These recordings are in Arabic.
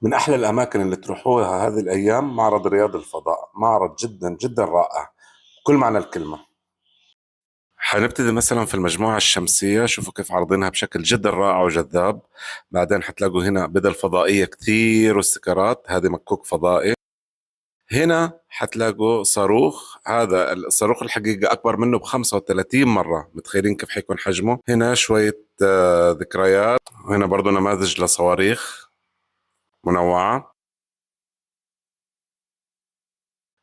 من أحلى الأماكن اللي تروحوها هذه الأيام معرض رياض الفضاء. معرض جدا جدا رائع بكل معنى الكلمة. حنبتدي مثلا في المجموعة الشمسية، شوفوا كيف عارضينها بشكل جدا رائع وجذاب. بعدين حتلاقوا هنا بدل فضائية كثير واستيكرات، هذه مكوك فضائي. هنا حتلاقوا صاروخ، هذا الصاروخ الحقيقة أكبر منه ب 35 مرة، متخيلين كيف حيكون حجمه. هنا شوية ذكريات، وهنا برضو نماذج لصواريخ منوعة.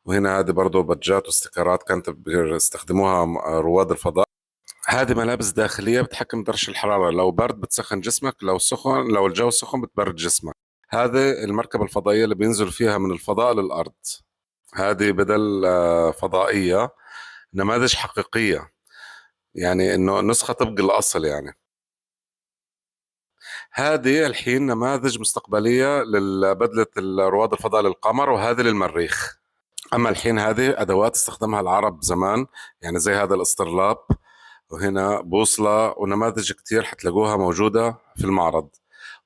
وهنا هذه برضه بادجات واستيكرات كانت بيستخدموها رواد الفضاء. هذه ملابس داخلية بتحكم درجة الحرارة، لو برد بتسخن جسمك، لو سخن، لو الجو سخن بتبرد جسمك. هذه المركبة الفضائية اللي بينزل فيها من الفضاء للأرض. هذه بدل فضائية، نماذج حقيقية، يعني إنه نسخة طبق الأصل يعني. هذه الحين نماذج مستقبلية لبدلة رواد الفضاء للقمر، وهذه للمريخ. أما الحين هذه أدوات استخدمها العرب زمان، يعني زي هذا الاسطرلاب، وهنا بوصلة، ونماذج كتير حتلاقوها موجودة في المعرض.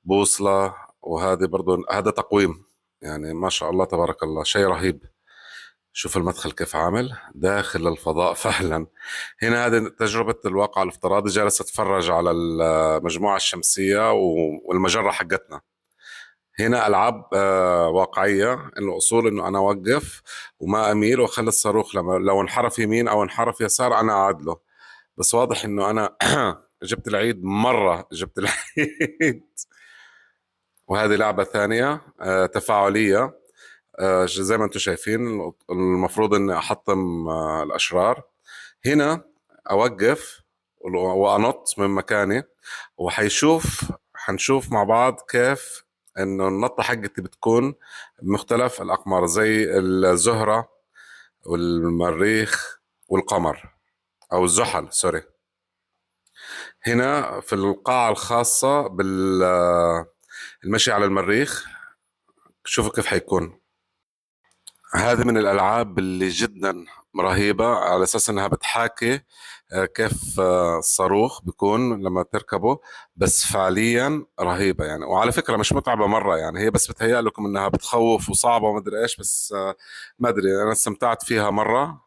بوصلة، وهذه برضو هذا تقويم، يعني ما شاء الله تبارك الله، شيء رهيب. شوف المدخل كيف عامل داخل الفضاء فعلا. هنا هذه تجربة الواقع الافتراضي، جالس أتفرج على المجموعة الشمسية والمجرة حقتنا. هنا ألعاب واقعية، إنه أصول إنه أنا أوقف وما أميل وأخلي الصاروخ لما لو انحرف يمين أو انحرف يسار أنا أعادله. بس واضح إنه أنا جبت العيد مرة، جبت العيد. وهذه لعبة ثانية تفاعلية، زي ما أنتم شايفين. المفروض إني أحطم الأشرار. هنا أوقف وأنط من مكاني، حنشوف مع بعض كيف إنه النطة حقتي بتكون مختلف الأقمار، زي الزهرة والمريخ والقمر، أو الزحل سوري. هنا في القاعة الخاصة بالمشي على المريخ، شوفوا كيف حيكون. هذه من الألعاب اللي جدا رهيبة، على أساس أنها بتحاكي كيف الصاروخ بيكون لما تركبه، بس فعليا رهيبة يعني. وعلى فكرة مش متعبة مرة، يعني هي بس بتهيأ لكم أنها بتخوف وصعبة وما أدري إيش، بس ما أدري، أنا استمتعت فيها مرة.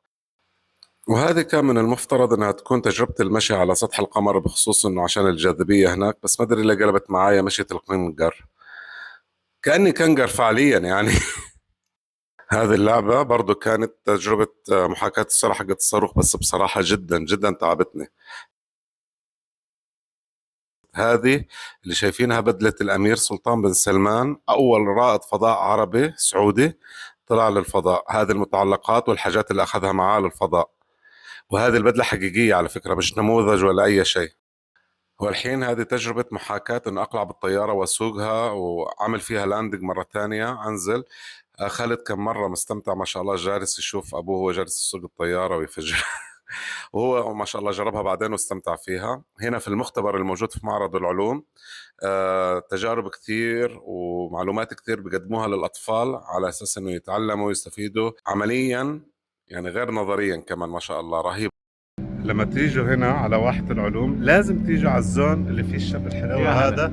وهذه كان من المفترض أنها تكون تجربة المشي على سطح القمر، بخصوص أنه عشان الجاذبية هناك، بس ما أدري اللي قلبت معايا مشية الكنجر، كأني كنجر فعليا يعني. هذه اللعبة برضو كانت تجربة محاكاة السرعة حقت الصاروخ، بس بصراحة جدا جدا تعبتني. هذه اللي شايفينها بدلة الأمير سلطان بن سلمان، أول رائد فضاء عربي سعودي طلع للفضاء. هذه المتعلقات والحاجات اللي أخذها معاه للفضاء. وهذه البدلة حقيقية على فكرة، مش نموذج ولا أي شيء. والحين هذه تجربة محاكاة إنه أقلع بالطيارة وأسوقها وعمل فيها لاندنج مرة ثانية، أنزل. خالد كم مرة مستمتع ما شاء الله، جالس يشوف أبوه وهو جالس يسوق الطيارة ويفجر. وهو ما شاء الله جربها بعدين واستمتع فيها. هنا في المختبر الموجود في معرض العلوم، تجارب كثير ومعلومات كثير بقدموها للأطفال، على أساس أنه يتعلموا ويستفيدوا عمليا، يعني غير نظريا كمان. ما شاء الله رهيب. لما تيجوا هنا على واحة العلوم لازم تيجوا على الزون اللي فيه الشاب الحلو هذا،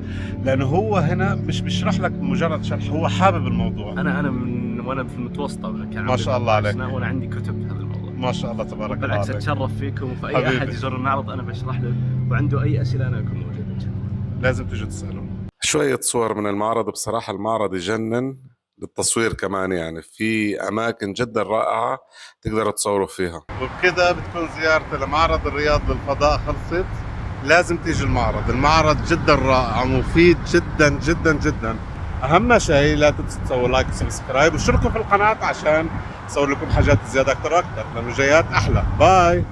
لأنه هو هنا مش بيشرح لك مجرد شرح، هو حابب الموضوع. انا من وانا في المتوسطه كان ما شاء الله عليك، وانا عندي كتب في هذا الموضوع. ما شاء الله تبارك الله بالعكس عليك. اتشرف فيكم، وفي اي حبيبي. احد يزور المعرض انا بشرح له، وعنده اي اسئله انا اكون موجود ان شاء الله. لازم تيجوا تسألوا. شوية صور من المعرض، بصراحة المعرض يجنن للتصوير كمان، يعني في أماكن جدا رائعة تقدروا تصوروا فيها. وبكذا بتكون زيارتي لمعرض الرياض للفضاء خلصت. لازم تيجي المعرض جدا رائع ومفيد جدا جدا جدا. أهم شيء لا تنسوا تسووا لايك وسبسكرايب واشتركوا في القناة عشان أصور لكم حاجات زيادة أكتر وأكتر، لأنه جايات أحلى. باي.